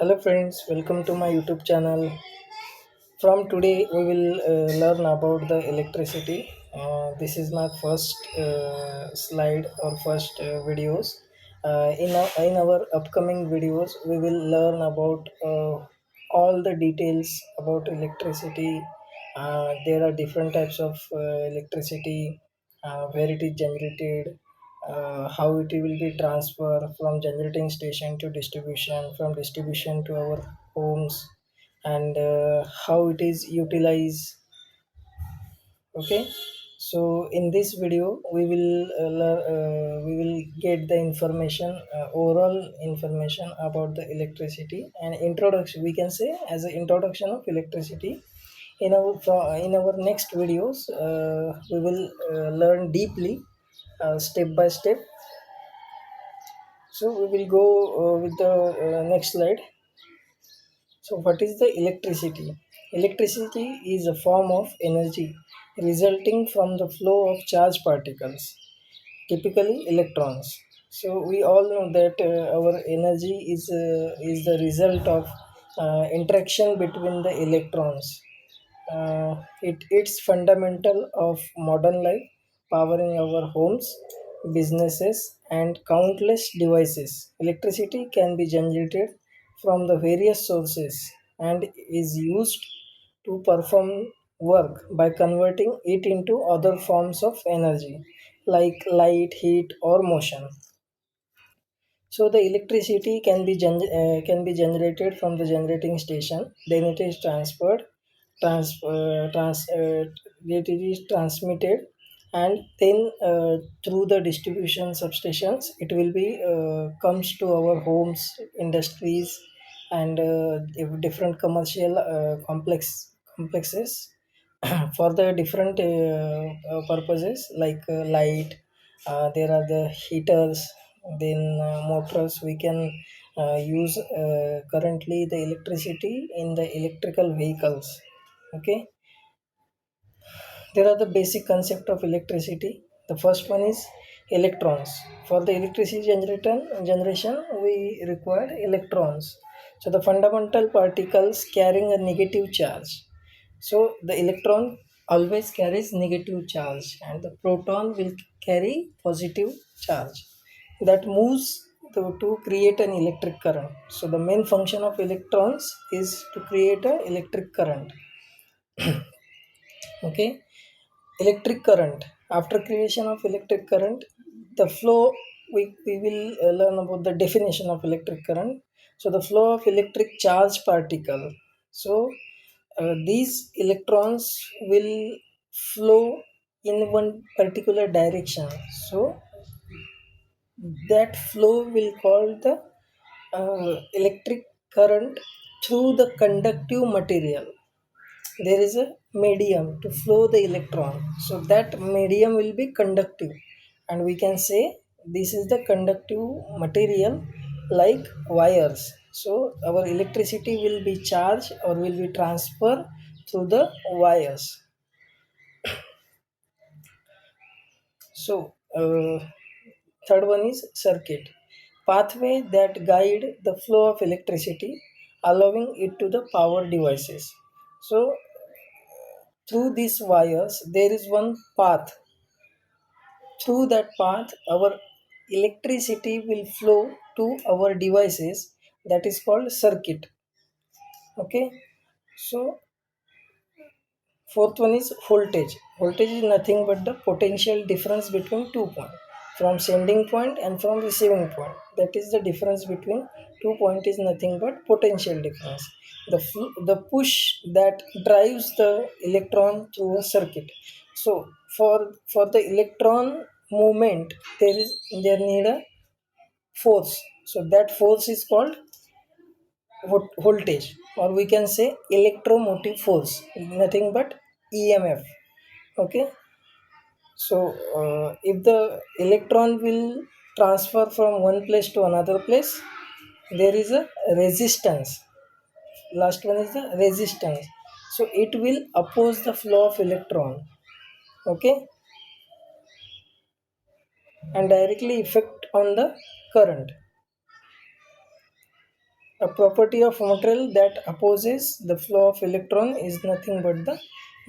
Hello friends, welcome to my YouTube channel. From today we will learn about the electricity. This is my first slide or first videos. In our upcoming videos we will learn about all the details about electricity. There are different types of electricity, where it is generated, how it will be transferred from generating station to distribution, from distribution to our homes, and how it is utilized. Okay, so in this video we will get the information, overall information about the electricity and introduction, we can say, as an introduction of electricity. In our next videos we will learn deeply, step by step. So we will go with the next slide. So, what is the electricity? Electricity is a form of energy resulting from the flow of charged particles, typically electrons. So, we all know that our energy is the result of interaction between the electrons. It's fundamental of modern life, powering our homes, businesses, and countless devices. Electricity can be generated from the various sources and is used to perform work by converting it into other forms of energy like light, heat, or motion. So the electricity can be generated from the generating station. Then it is transferred, trans, trans, it is transmitted, and then through the distribution substations, it will be comes to our homes, industries, and different commercial complexes for the different purposes like light. There are the heaters, then motors. We can use currently the electricity in the electrical vehicles. Okay, there are the basic concept of electricity. The first one is electrons. For the electricity generation we require electrons, so the fundamental particles carrying a negative charge. So the electron always carries negative charge and the proton will carry positive charge that moves to create an electric current. So the main function of electrons is to create a electric current. Okay, electric current. After creation of electric current, the flow, we will learn about the definition of electric current. So the flow of electric charge particle. So these electrons will flow in one particular direction. So that flow will call the electric current through the conductive material. There is a medium to flow the electron, so that medium will be conductive, and we can say this is the conductive material like wires. So our electricity will be charged or will be transferred through the wires. So third one is circuit, pathway that guide the flow of electricity, allowing it to the power devices. So through these wires there is one path. Through that path our electricity will flow to our devices, that is called circuit. Okay, so fourth one is voltage. Voltage is nothing but the potential difference between 2 points, from sending point and from receiving point. That is the difference between 2 points, is nothing but potential difference. The push that drives the electron through a circuit. So for the electron movement, there need a force. So that force is called voltage, or we can say electromotive force, nothing but EMF. Okay, so if the electron will transfer from one place to another place, there is a resistance. Last one is the resistance. So it will oppose the flow of electron. Okay, and directly affect on the current. A property of material that opposes the flow of electron is nothing but the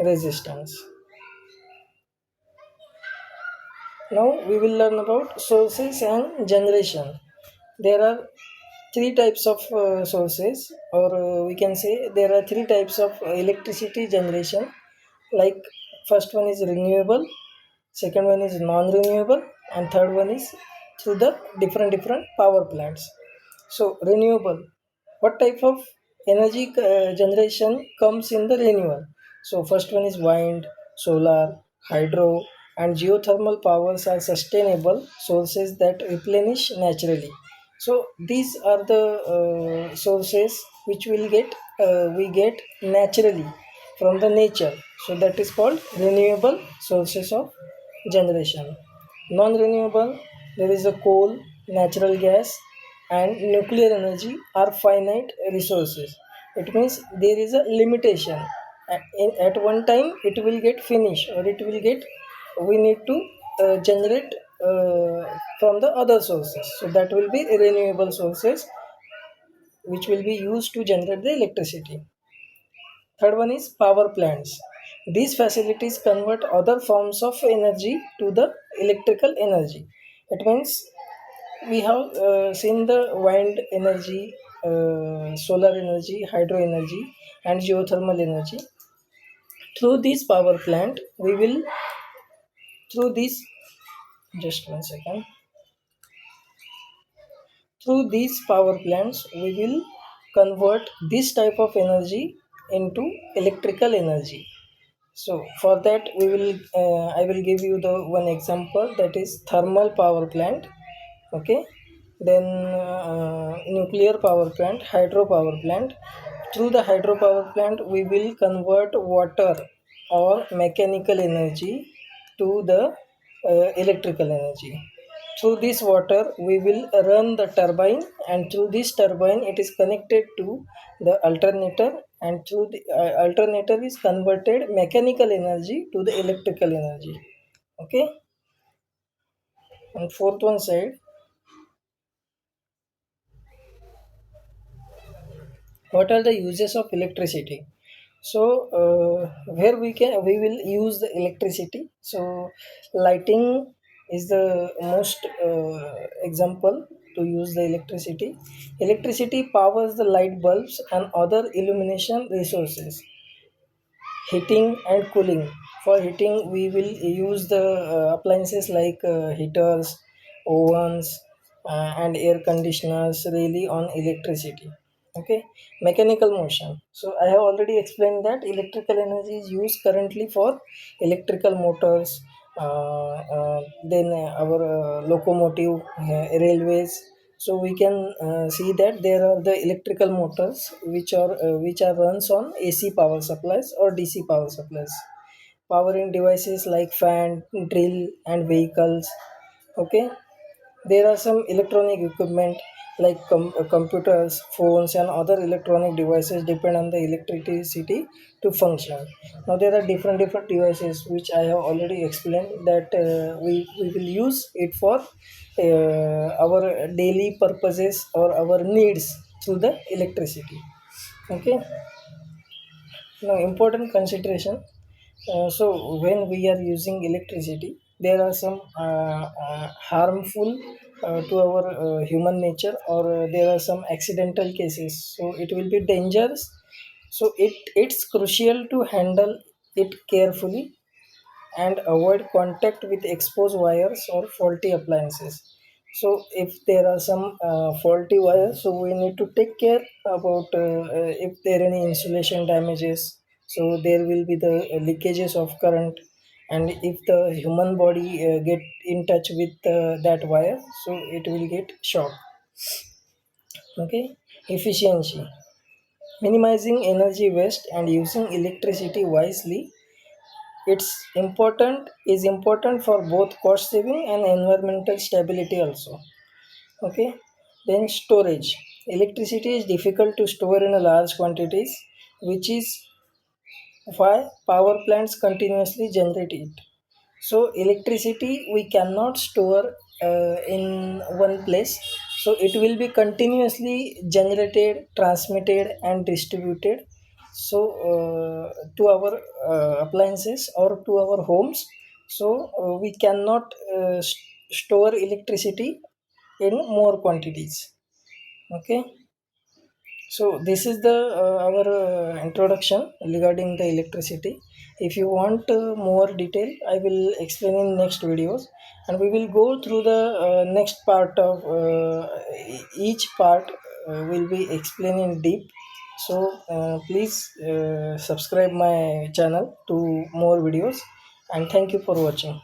resistance. Now we will learn about sources and generation. There are three types of sources, or we can say there are three types of electricity generation. Like first one is renewable, second one is non-renewable, and third one is through the different power plants. So renewable, what type of energy generation comes in the renewable? So first one is wind, solar, hydro, and geothermal powers are sustainable sources that replenish naturally. So these are the sources which will get we get naturally from the nature. So that is called renewable sources of generation. Non-renewable, there is a coal, natural gas, and nuclear energy are finite resources. It means there is a limitation. At one time, it will get finished, or it will get. We need to generate from the other sources. So that will be renewable sources, which will be used to generate the electricity. Third one is power plants. These facilities convert other forms of energy to the electrical energy. It means we have seen the wind energy, solar energy, hydro energy, and geothermal energy. Through this power plant, we will, through this, just one second, through these power plants, we will convert this type of energy into electrical energy. So for that I will give you the one example, that is thermal power plant. Okay, then nuclear power plant, hydro power plant. Through the hydro power plant, we will convert water or mechanical energy to the electrical energy. Through this water, we will run the turbine, and through this turbine, it is connected to the alternator, and through the alternator is converted mechanical energy to the electrical energy. Okay, and fourth one side, what are the uses of electricity? So where we will use the electricity. So lighting is the most example to use the electricity. Electricity powers the light bulbs and other illumination resources. Heating and cooling, for heating we will use the appliances like heaters, ovens, and air conditioners really on electricity. Okay, mechanical motion, so I have already explained that electrical energy is used currently for electrical motors, then our locomotive, railways. So we can see that there are the electrical motors which are runs on AC power supplies or DC power supplies, powering devices like fan, drill, and vehicles. Okay, there are some electronic equipment like computers, phones, and other electronic devices depend on the electricity to function. Now there are different devices which I have already explained that we will use it for our daily purposes or our needs through the electricity. Okay, now important consideration. So when we are using electricity, there are some harmful to our human nature, or there are some accidental cases. So it will be dangerous. So it's crucial to handle it carefully and avoid contact with exposed wires or faulty appliances. So if there are some faulty wires, so we need to take care about if there are any insulation damages. So there will be the leakages of current, and if the human body get in touch with that wire, so it will get shock. Okay, efficiency, minimizing energy waste and using electricity wisely. It's important for both cost saving and environmental stability also. Okay, then storage, electricity is difficult to store in a large quantities, which is why power plants continuously generate it. So electricity we cannot store in one place. So it will be continuously generated, transmitted and distributed, so to our appliances or to our homes. So we cannot store electricity in more quantities. Okay, so this is the our introduction regarding the electricity. If you want more detail, I will explain in next videos, and we will go through the next part of each part will be explained in deep. So please subscribe my channel to more videos, and thank you for watching.